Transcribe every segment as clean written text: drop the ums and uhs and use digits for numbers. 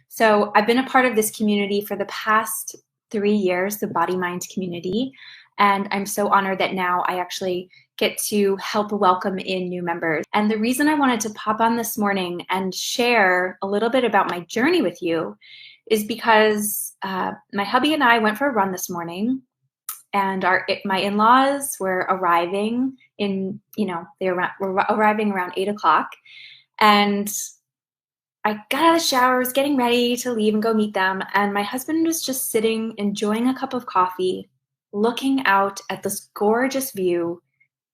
So I've been a part of this community for the past 3 years, the BodyMind community, and I'm so honored that now I actually get to help welcome in new members. And the reason I wanted to pop on this morning and share a little bit about my journey with you is because my hubby and I went for a run this morning, and my in-laws were arriving were arriving around 8 o'clock, and I got out of the shower, was getting ready to leave and go meet them, and my husband was just sitting, enjoying a cup of coffee, looking out at this gorgeous view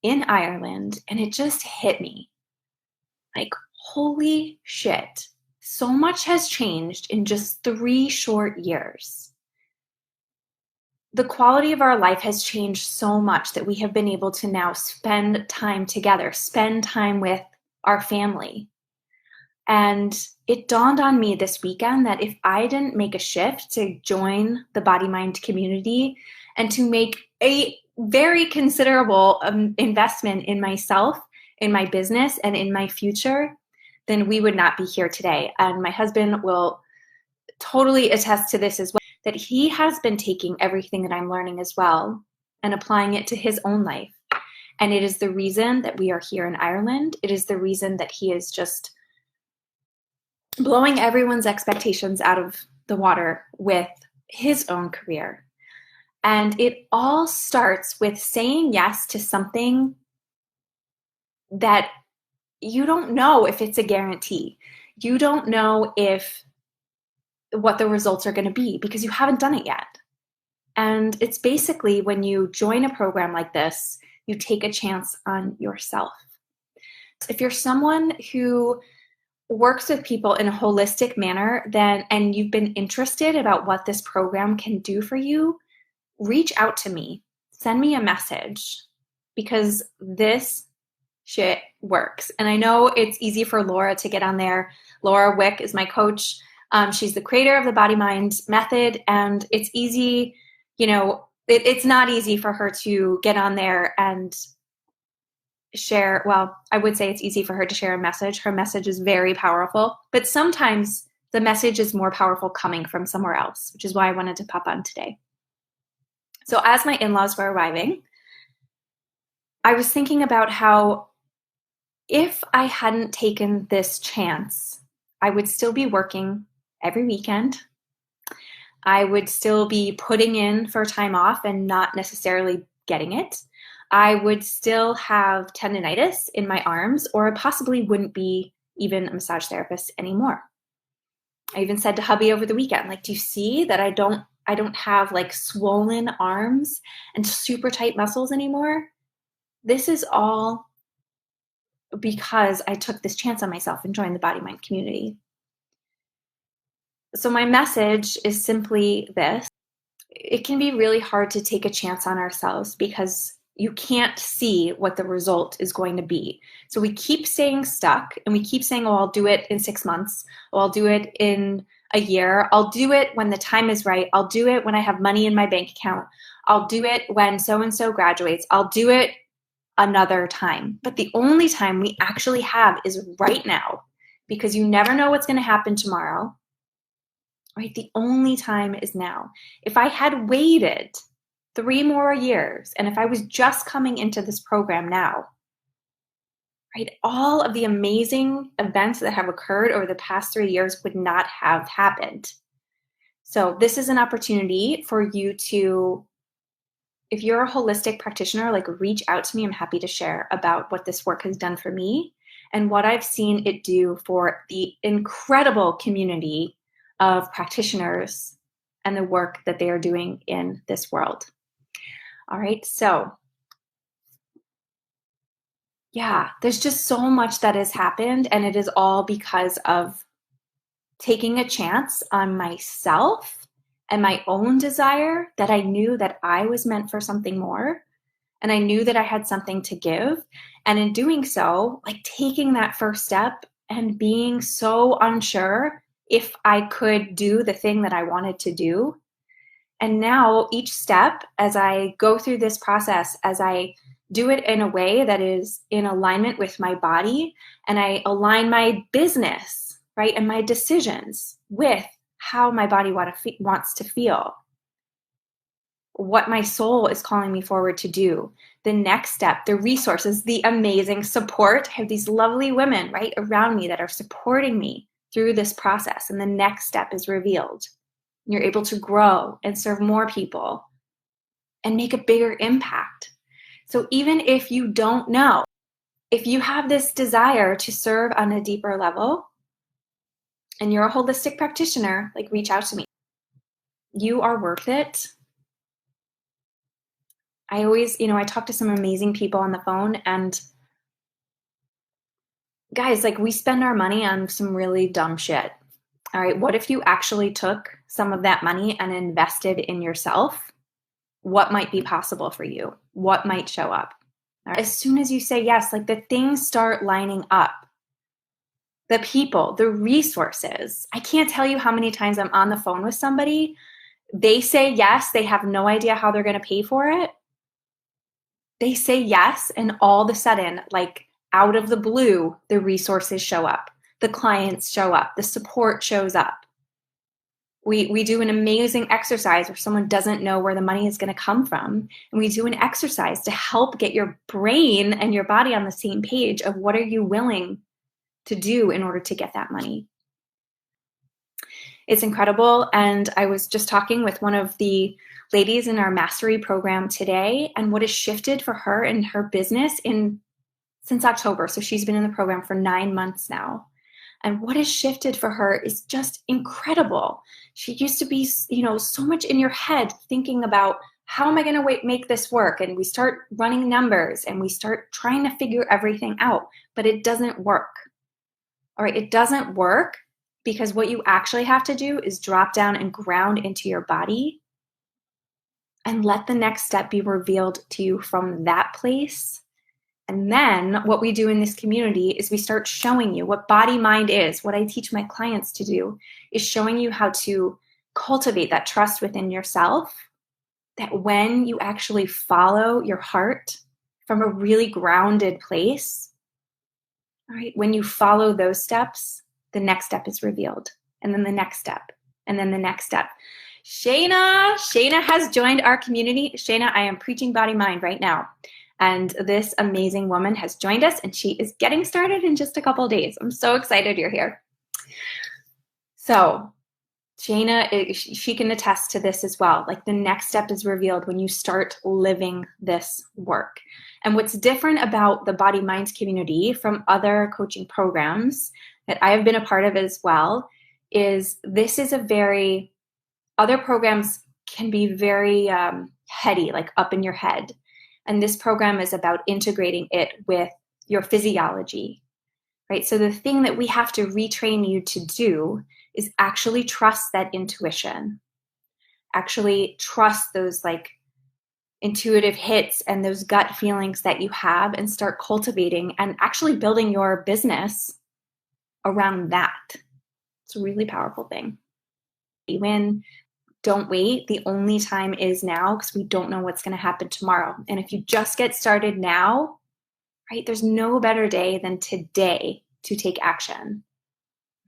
in Ireland, and it just hit me. Like, holy shit, so much has changed in just 3 short years. The quality of our life has changed so much that we have been able to now spend time together, spend time with our family. And it dawned on me this weekend that if I didn't make a shift to join the BodyMind community and to make a very considerable investment in myself, in my business, and in my future, then we would not be here today. And my husband will totally attest to this as well, that he has been taking everything that I'm learning as well and applying it to his own life. And it is the reason that we are here in Ireland. It is the reason that he is just blowing everyone's expectations out of the water with his own career. And it all starts with saying yes to something that you don't know if it's a guarantee. You don't know what the results are going to be because you haven't done it yet. And it's basically when you join a program like this, you take a chance on yourself. If you're someone who works with people in a holistic manner, and you've been interested about what this program can do for you, reach out to me, send me a message, because this shit works. And I know it's easy for Laura to get on there. Laura Wick is my coach. She's the creator of the BodyMind Method, and it's easy, it's not easy for her to get on there and share. Well, I would say it's easy for her to share a message. Her message is very powerful, but sometimes the message is more powerful coming from somewhere else, which is why I wanted to pop on today. So as my in-laws were arriving, I was thinking about how if I hadn't taken this chance, I would still be working every weekend. I would still be putting in for time off and not necessarily getting it. I would still have tendonitis in my arms, or I possibly wouldn't be even a massage therapist anymore. I even said to hubby over the weekend, do you see that I don't have swollen arms and super tight muscles anymore? This is all because I took this chance on myself and joined the BodyMind community. So my message is simply this. It can be really hard to take a chance on ourselves because you can't see what the result is going to be. So we keep staying stuck and we keep saying, I'll do it in 6 months. I'll do it in a year. I'll do it when the time is right. I'll do it when I have money in my bank account. I'll do it when so-and-so graduates. I'll do it another time. But the only time we actually have is right now, because you never know what's going to happen tomorrow. Right? The only time is now. If I had waited 3 more years, and if I was just coming into this program now, right, all of the amazing events that have occurred over the past 3 years would not have happened. So this is an opportunity for you to, if you're a holistic practitioner, reach out to me. I'm happy to share about what this work has done for me and what I've seen it do for the incredible community of practitioners and the work that they are doing in this world. All right, so yeah, there's just so much that has happened, and it is all because of taking a chance on myself and my own desire, that I knew that I was meant for something more, and I knew that I had something to give. And in doing so, taking that first step and being so unsure if I could do the thing that I wanted to do. And now each step, as I go through this process, as I do it in a way that is in alignment with my body, and I align my business, right, and my decisions with how my body wants to feel, what my soul is calling me forward to do, the next step, the resources, the amazing support. I have these lovely women right around me that are supporting me through this process. And the next step is revealed. You're able to grow and serve more people and make a bigger impact. So even if you don't know, if you have this desire to serve on a deeper level and you're a holistic practitioner, like reach out to me. You are worth it. I always, I talk to some amazing people on the phone, and guys, like, we spend our money on some really dumb shit. All right. What if you actually took some of that money and invested in yourself? What might be possible for you? What might show up? All right. As soon as you say yes, like, the things start lining up. The people, the resources. I can't tell you how many times I'm on the phone with somebody. They say yes. They have no idea how they're going to pay for it. They say yes, and all of a sudden, like out of the blue, the resources show up. The clients show up. The support shows up. We do an amazing exercise where someone doesn't know where the money is going to come from. And we do an exercise to help get your brain and your body on the same page of what are you willing to do in order to get that money. It's incredible. And I was just talking with one of the ladies in our mastery program today, and what has shifted for her in her business since October. So she's been in the program for 9 months now. And what has shifted for her is just incredible. She used to be, so much in your head thinking about, how am I going to make this work? And we start running numbers and we start trying to figure everything out, but it doesn't work. All right, it doesn't work because what you actually have to do is drop down and ground into your body and let the next step be revealed to you from that place. And then what we do in this community is we start showing you what BodyMind is. What I teach my clients to do is showing you how to cultivate that trust within yourself, that when you actually follow your heart from a really grounded place, all right, when you follow those steps, the next step is revealed. And then the next step, and then the next step. Shayna has joined our community. Shayna, I am preaching BodyMind right now. And this amazing woman has joined us, and she is getting started in just a couple of days. I'm so excited you're here. So Shayna, she can attest to this as well. Like, the next step is revealed when you start living this work. And what's different about the BodyMind community from other coaching programs that I have been a part of as well is this is other programs can be very heady, like up in your head. And this program is about integrating it with your physiology, right? So the thing that we have to retrain you to do is actually trust that intuition, actually trust those like intuitive hits and those gut feelings that you have, and start cultivating and actually building your business around that. It's a really powerful thing. Don't wait. The only time is now, because we don't know what's going to happen tomorrow. And if you just get started now, right, there's no better day than today to take action,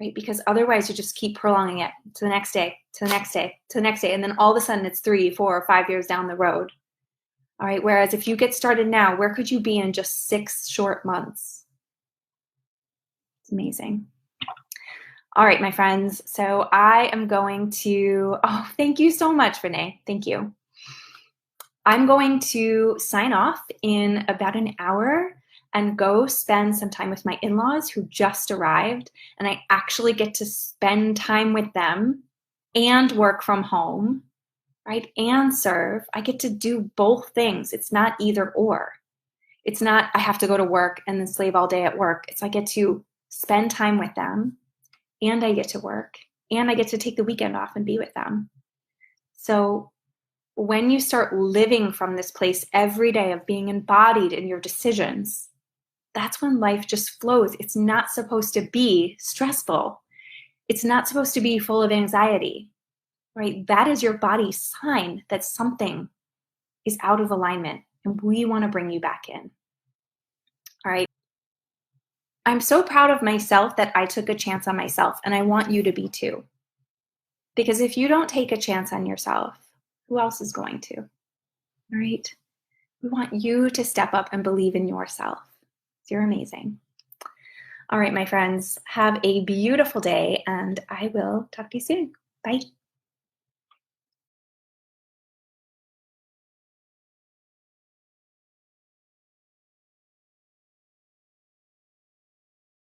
right? Because otherwise you just keep prolonging it to the next day, to the next day, to the next day. And then all of a sudden it's 3, 4, or 5 years down the road. All right. Whereas if you get started now, where could you be in just 6 short months? It's amazing. All right, my friends. So I am going to, thank you so much, Renee. Thank you. I'm going to sign off in about an hour and go spend some time with my in-laws who just arrived. And I actually get to spend time with them and work from home, right? And serve. I get to do both things. It's not either or. It's not I have to go to work and then slave all day at work. It's I get to spend time with them, and I get to work, and I get to take the weekend off and be with them. So when you start living from this place every day of being embodied in your decisions, that's when life just flows. It's not supposed to be stressful. It's not supposed to be full of anxiety, right? That is your body's sign that something is out of alignment, and we want to bring you back in. All right. I'm so proud of myself that I took a chance on myself, and I want you to be too. Because if you don't take a chance on yourself, who else is going to? Right? We want you to step up and believe in yourself. You're amazing. All right, my friends, have a beautiful day, and I will talk to you soon. Bye.